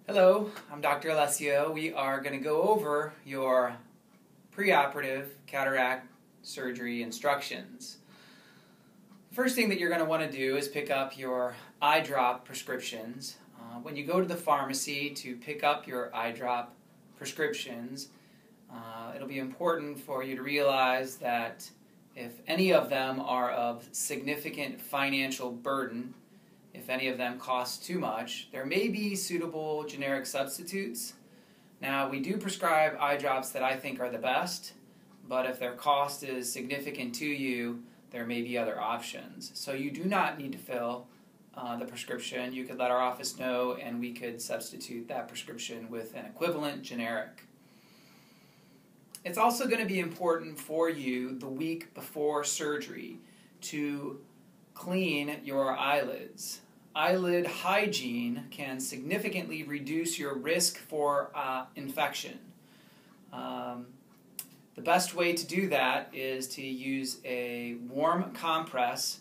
Hello, I'm Dr. Alessio. We are going to go over your preoperative cataract surgery instructions. The first thing that you're going to want to do is pick up your eye drop prescriptions. When you go to the pharmacy to pick up your eye drop prescriptions, it'll be important for you to realize that if any of them are of significant financial burden, if any of them cost too much, there may be suitable generic substitutes. Now, we do prescribe eye drops that I think are the best, but if their cost is significant to you, there may be other options. So you do not need to fill the prescription. You could let our office know and we could substitute that prescription with an equivalent generic. It's also going to be important for you the week before surgery to clean your eyelids. Eyelid hygiene can significantly reduce your risk for infection. The best way to do that is to use a warm compress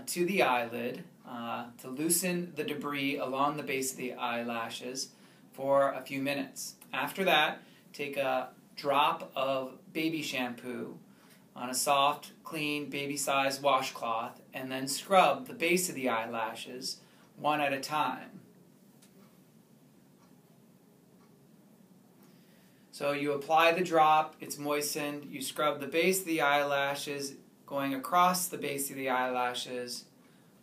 to the eyelid to loosen the debris along the base of the eyelashes for a few minutes. After that, take a drop of baby shampoo on a soft, clean, baby-sized washcloth, and then scrub the base of the eyelashes one at a time. So you apply the drop, it's moistened, you scrub the base of the eyelashes, going across the base of the eyelashes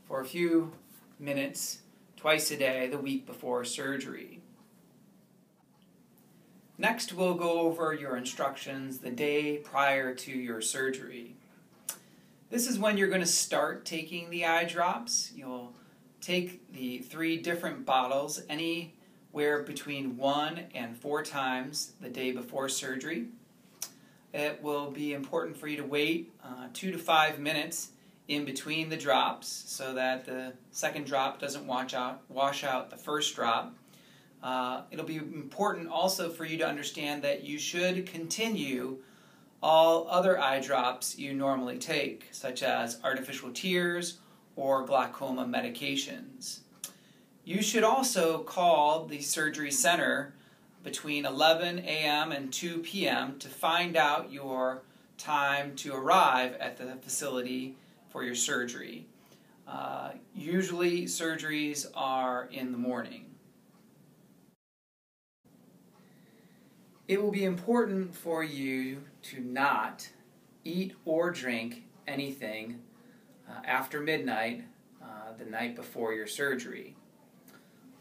for a few minutes, twice a day, the week before surgery. Next, we'll go over your instructions the day prior to your surgery. This is when you're going to start taking the eye drops. You'll take the 3 different bottles, anywhere between 1 and 4 times the day before surgery. It will be important for you to wait 2 to 5 minutes in between the drops so that the second drop doesn't wash out the first drop. It'll be important also for you to understand that you should continue all other eye drops you normally take, such as artificial tears or glaucoma medications. You should also call the surgery center between 11 a.m. and 2 p.m. to find out your time to arrive at the facility for your surgery. Usually surgeries are in the morning. It will be important for you to not eat or drink anything after midnight the night before your surgery.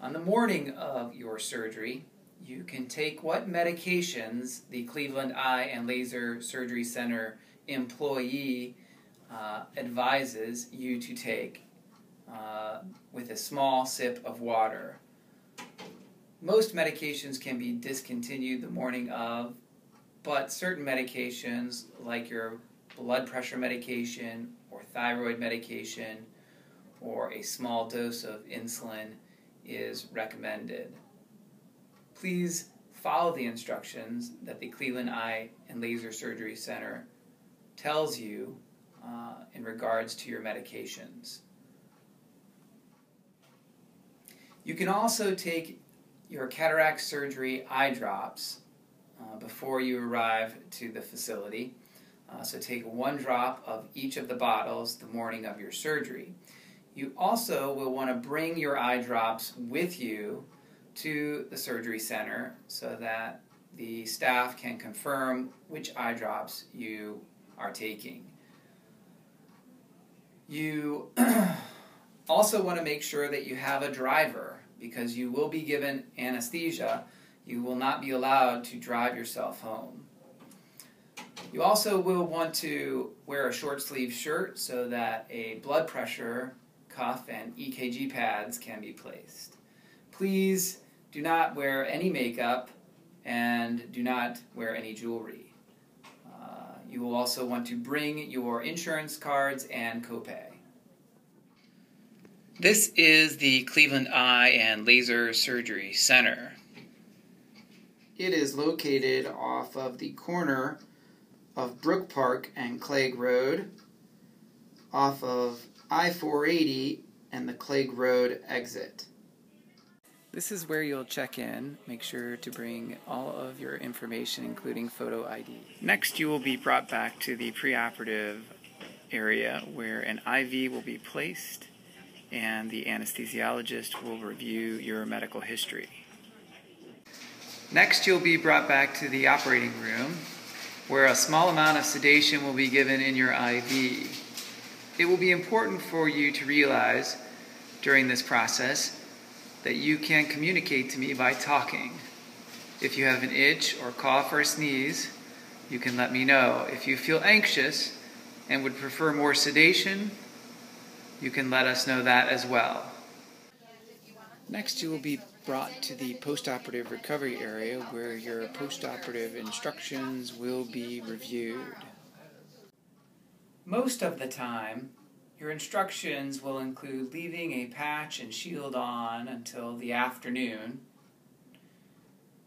On the morning of your surgery, you can take what medications the Cleveland Eye and Laser Surgery Center employee advises you to take with a small sip of water. Most medications can be discontinued the morning of, but certain medications like your blood pressure medication or thyroid medication or a small dose of insulin is recommended. Please follow the instructions that the Cleveland Eye and Laser Surgery Center tells you in regards to your medications. You can also take your cataract surgery eye drops before you arrive to the facility. So take 1 drop of each of the bottles the morning of your surgery. You also will want to bring your eye drops with you to the surgery center so that the staff can confirm which eye drops you are taking. You also want to make sure that you have a driver, because you will be given anesthesia. You will not be allowed to drive yourself home. You also will want to wear a short sleeve shirt so that a blood pressure cuff and EKG pads can be placed. Please do not wear any makeup and do not wear any jewelry. You will also want to bring your insurance cards and copay. This is the Cleveland Eye and Laser Surgery Center. It is located off of the corner of Brook Park and Clegg Road, off of I-480 and the Clegg Road exit. This is where you'll check in. Make sure to bring all of your information, including photo ID. Next, you will be brought back to the preoperative area where an IV will be placed and the anesthesiologist will review your medical history. Next, you'll be brought back to the operating room where a small amount of sedation will be given in your IV. It will be important for you to realize during this process that you can communicate to me by talking. If you have an itch or cough or sneeze, you can let me know. If you feel anxious and would prefer more sedation, you can let us know that as well. Next, you will be brought to the postoperative recovery area where your postoperative instructions will be reviewed. Most of the time, your instructions will include leaving a patch and shield on until the afternoon.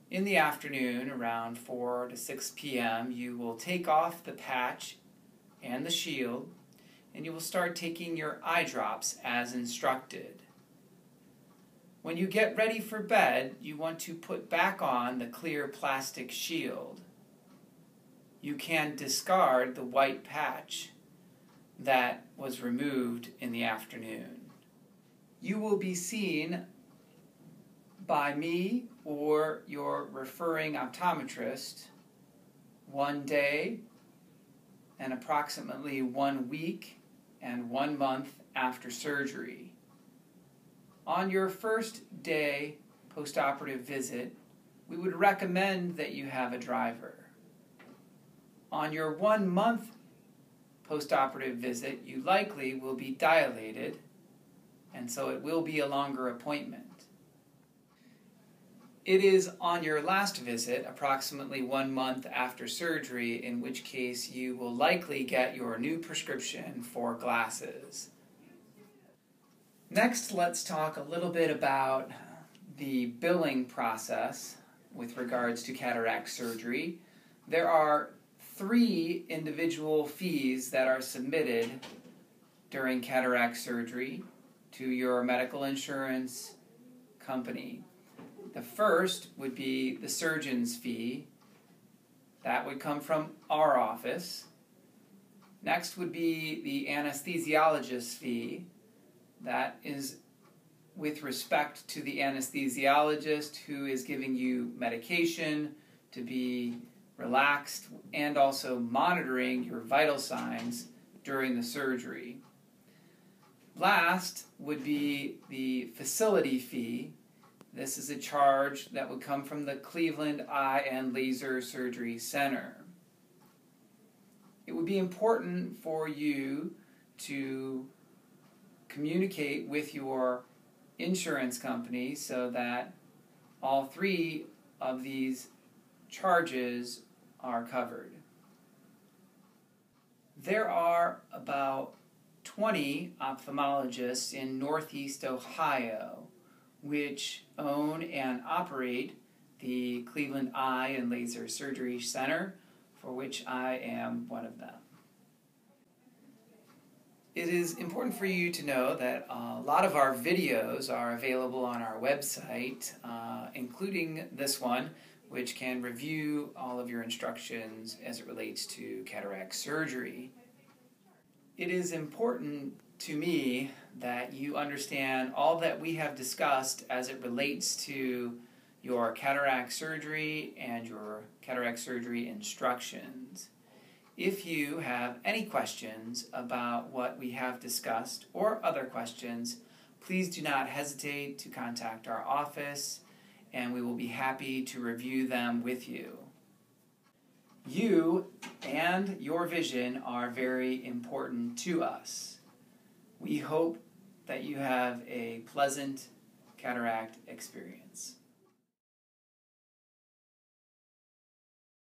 In the afternoon, around 4 to 6 p.m., you will take off the patch and the shield, and you will start taking your eye drops as instructed. When you get ready for bed, you want to put back on the clear plastic shield. You can discard the white patch that was removed in the afternoon. You will be seen by me or your referring optometrist one day and approximately 1 week and 1 month after surgery. On your first day postoperative visit, we would recommend that you have a driver. On your 1 month postoperative visit, you likely will be dilated, and so it will be a longer appointment. It is on your last visit, approximately 1 month after surgery, in which case you will likely get your new prescription for glasses. Next, let's talk a little bit about the billing process with regards to cataract surgery. There are 3 individual fees that are submitted during cataract surgery to your medical insurance company. The first would be the surgeon's fee. That would come from our office. Next would be the anesthesiologist's fee. That is with respect to the anesthesiologist who is giving you medication to be relaxed and also monitoring your vital signs during the surgery. Last would be the facility fee. This is a charge that would come from the Cleveland Eye and Laser Surgery Center. It would be important for you to communicate with your insurance company so that all 3 of these charges are covered. There are about 20 ophthalmologists in Northeast Ohio which own and operate the Cleveland Eye and Laser Surgery Center, for which I am one of them. It is important for you to know that a lot of our videos are available on our website, including this one, which can review all of your instructions as it relates to cataract surgery. It is important to me that you understand all that we have discussed as it relates to your cataract surgery and your cataract surgery instructions. If you have any questions about what we have discussed or other questions, please do not hesitate to contact our office, and we will be happy to review them with you. You and your vision are very important to us. We hope that you have a pleasant cataract experience.